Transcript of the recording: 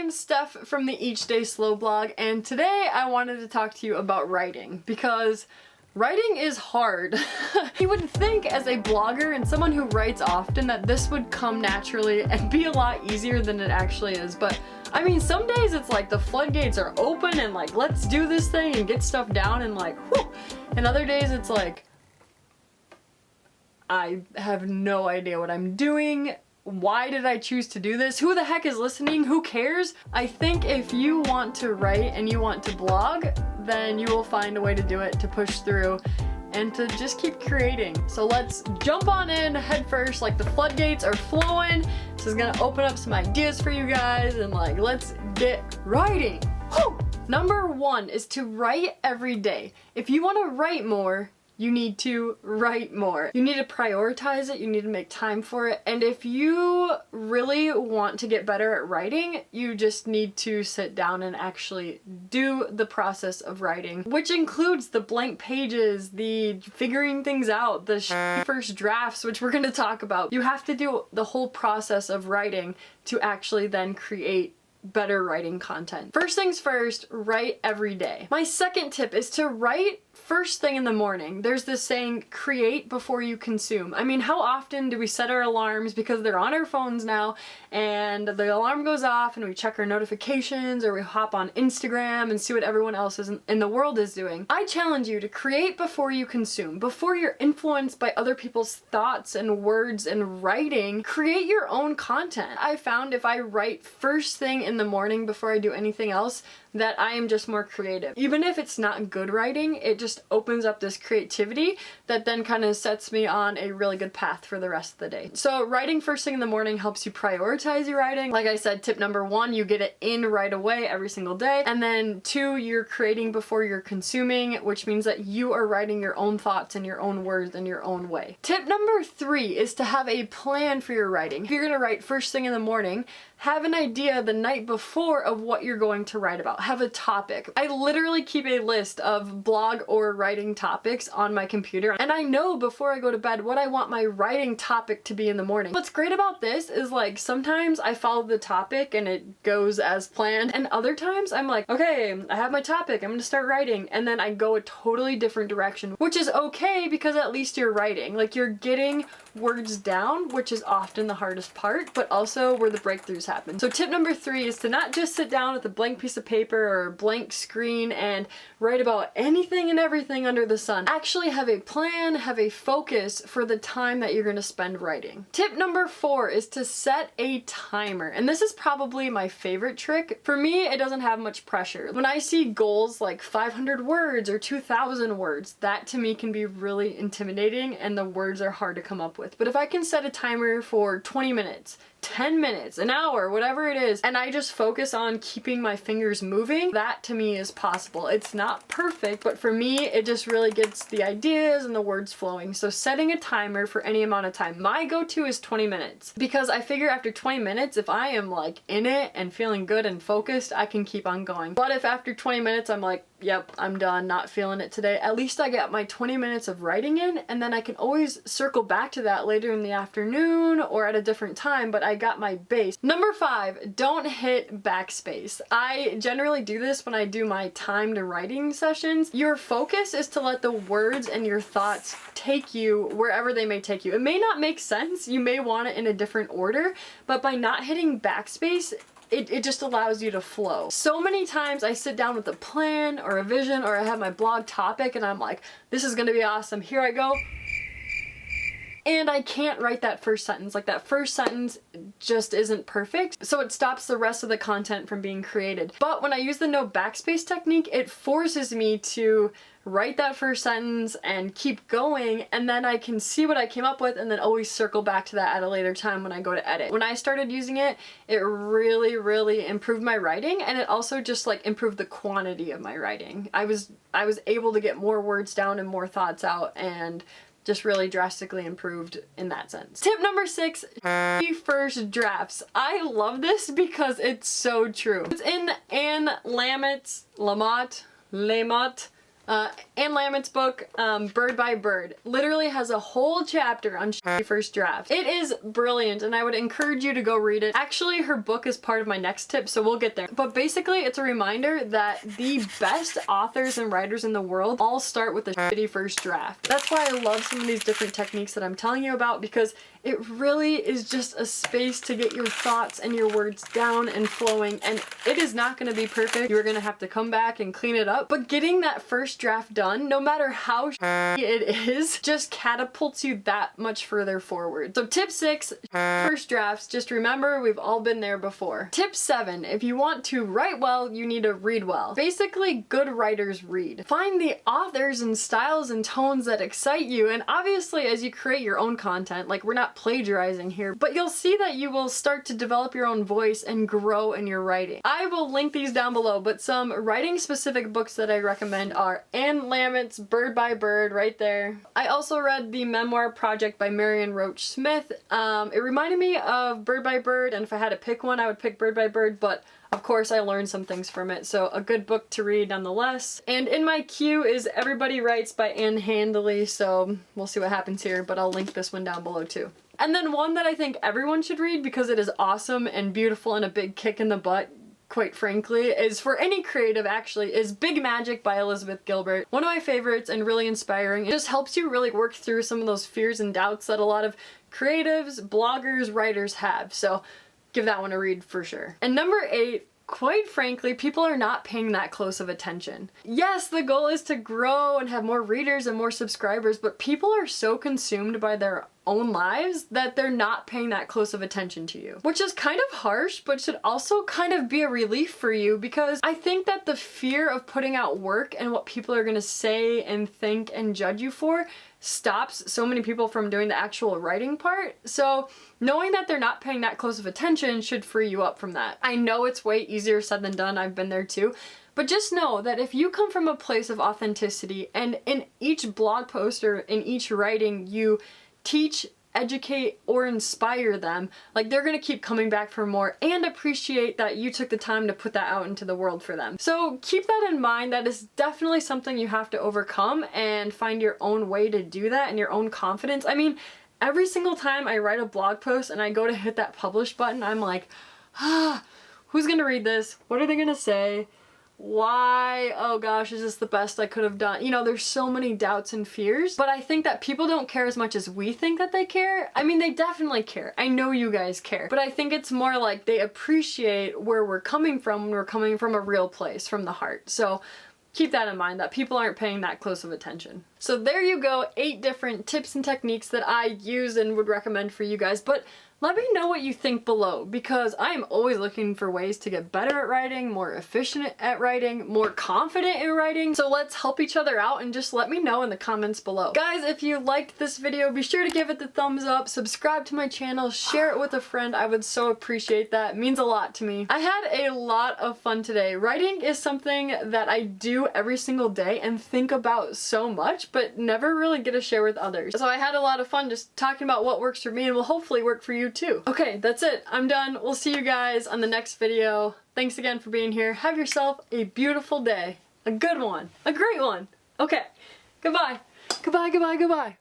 I'm Steph from the Each Day Slow blog, and today I wanted to talk to you about writing because writing is hard. You would think as a blogger and someone who writes often that this would come naturally and be a lot easier than it actually is, but I mean, some days it's like the floodgates are open and like, let's do this thing and get stuff down and like, whew. And other days it's like, I have no idea what I'm doing. Why did I choose to do this? Who the heck is listening? Who cares? I think if you want to write and you want to blog, then you will find a way to do it, to push through, and to just keep creating. So let's jump on in head first, like the floodgates are flowing. This is gonna open up some ideas for you guys, and like, let's get writing. Whew! Number one is to write every day. If you wanna write more, you need to write more. You need to prioritize it, you need to make time for it, and if you really want to get better at writing, you just need to sit down and actually do the process of writing, which includes the blank pages, the figuring things out, the first drafts, which we're gonna talk about. You have to do the whole process of writing to actually then create better writing content. First things first, write every day. My second tip is to write first thing in the morning. There's this saying, create before you consume. I mean, how often do we set our alarms because they're on our phones now and the alarm goes off and we check our notifications or we hop on Instagram and see what everyone else in the world is doing? I challenge you to create before you consume. Before you're influenced by other people's thoughts and words and writing, create your own content. I found if I write first thing in the morning before I do anything else, that I am just more creative. Even if it's not good writing, it just opens up this creativity that then kind of sets me on a really good path for the rest of the day. So writing first thing in the morning helps you prioritize your writing. Like I said, tip number one, you get it in right away every single day. And then two, you're creating before you're consuming, which means that you are writing your own thoughts and your own words in your own way. Tip number three is to have a plan for your writing. If you're gonna write first thing in the morning, have an idea the night before of what you're going to write about. Have a topic. I literally keep a list of blog or writing topics on my computer, and I know before I go to bed what I want my writing topic to be in the morning. What's great about this is like sometimes I follow the topic and it goes as planned, and other times I'm like, okay, I have my topic, I'm gonna start writing, and then I go a totally different direction, which is okay because at least you're writing. Like, you're getting words down, which is often the hardest part, but also where the breakthroughs happen. So tip number three is to not just sit down with a blank piece of paper or a blank screen and write about anything and everything under the sun. Actually have a plan, have a focus for the time that you're going to spend writing. Tip number four is to set a timer. And this is probably my favorite trick. For me, it doesn't have much pressure. When I see goals like 500 words or 2,000 words, that to me can be really intimidating and the words are hard to come up with. But if I can set a timer for 20 minutes, 10 minutes, an hour, whatever it is, and I just focus on keeping my fingers moving, that to me is possible. It's not perfect, but for me, it just really gets the ideas and the words flowing. So setting a timer for any amount of time. My go-to is 20 minutes because I figure after 20 minutes, if I am like in it and feeling good and focused, I can keep on going. But if after 20 minutes, I'm like, yep, I'm done, not feeling it today, at least I got my 20 minutes of writing in, and then I can always circle back to that later in the afternoon or at a different time, but I got my base. Number five, don't hit backspace. I generally do this when I do my timed writing sessions. Your focus is to let the words and your thoughts take you wherever they may take you. It may not make sense, you may want it in a different order, but by not hitting backspace, it just allows you to flow. So many times I sit down with a plan or a vision or I have my blog topic and I'm like, this is gonna be awesome, here I go. And I can't write that first sentence. Like, that first sentence just isn't perfect, so it stops the rest of the content from being created. But when I use the no backspace technique, it forces me to write that first sentence and keep going, and then I can see what I came up with and then always circle back to that at a later time when I go to edit. When I started using it, it really, really improved my writing, and it also just like improved the quantity of my writing. I was able to get more words down and more thoughts out, and just really drastically improved in that sense. Tip number six, first drafts. I love this because it's so true. It's in Anne Lamott's Anne Lamott's book, Bird by Bird, literally has a whole chapter on shitty first drafts. It is brilliant and I would encourage you to go read it. Actually, her book is part of my next tip, so we'll get there. But basically, it's a reminder that the best authors and writers in the world all start with a shitty first draft. That's why I love some of these different techniques that I'm telling you about, because it really is just a space to get your thoughts and your words down and flowing, and it is not going to be perfect. You're going to have to come back and clean it up, but getting that first draft done, no matter how shitty it is, just catapults you that much further forward. So tip 6, first drafts, just remember we've all been there before. Tip 7, if you want to write well, you need to read well. Basically, good writers read. Find the authors and styles and tones that excite you, and obviously as you create your own content, like we're not plagiarizing here, but you'll see that you will start to develop your own voice and grow in your writing. I will link these down below, but some writing specific books that I recommend are Anne Lamott's Bird by Bird, right there. I also read The Memoir Project by Marion Roach Smith. It reminded me of Bird by Bird, and if I had to pick one, I would pick Bird by Bird, but of course I learned some things from it, so a good book to read nonetheless. And in my queue is Everybody Writes by Anne Handley, so we'll see what happens here, but I'll link this one down below too. And then one that I think everyone should read because it is awesome and beautiful and a big kick in the butt, quite frankly, is for any creative actually, is Big Magic by Elizabeth Gilbert. One of my favorites and really inspiring. It just helps you really work through some of those fears and doubts that a lot of creatives, bloggers, writers have. So give that one a read for sure. And number 8, quite frankly, people are not paying that close of attention. Yes, the goal is to grow and have more readers and more subscribers, but people are so consumed by their own lives that they're not paying that close of attention to you. Which is kind of harsh, but should also kind of be a relief for you, because I think that the fear of putting out work and what people are gonna say and think and judge you for stops so many people from doing the actual writing part. So knowing that they're not paying that close of attention should free you up from that. I know it's way easier said than done, I've been there too, but just know that if you come from a place of authenticity and in each blog post or in each writing you teach, educate, or inspire them, like they're gonna keep coming back for more and appreciate that you took the time to put that out into the world for them. So keep that in mind. That is definitely something you have to overcome and find your own way to do that and your own confidence. I mean, every single time I write a blog post and I go to hit that publish button, I'm like, who's gonna read this? What are they gonna say? Why? Oh gosh, is this the best I could have done? You know, there's so many doubts and fears, but I think that people don't care as much as we think that they care. I mean, they definitely care. I know you guys care, but I think it's more like they appreciate where we're coming from when we're coming from a real place, from the heart. So keep that in mind, that people aren't paying that close of attention. So there you go, 8 different tips and techniques that I use and would recommend for you guys, but let me know what you think below, because I'm always looking for ways to get better at writing, more efficient at writing, more confident in writing. So let's help each other out and just let me know in the comments below. Guys, if you liked this video, be sure to give it the thumbs up, subscribe to my channel, share it with a friend. I would so appreciate that. It means a lot to me. I had a lot of fun today. Writing is something that I do every single day and think about so much, but never really get to share with others. So I had a lot of fun just talking about what works for me and will hopefully work for you too. Okay, that's it. I'm done. We'll see you guys on the next video. Thanks again for being here. Have yourself a beautiful day. A good one. A great one. Okay. Goodbye. Goodbye, goodbye, goodbye.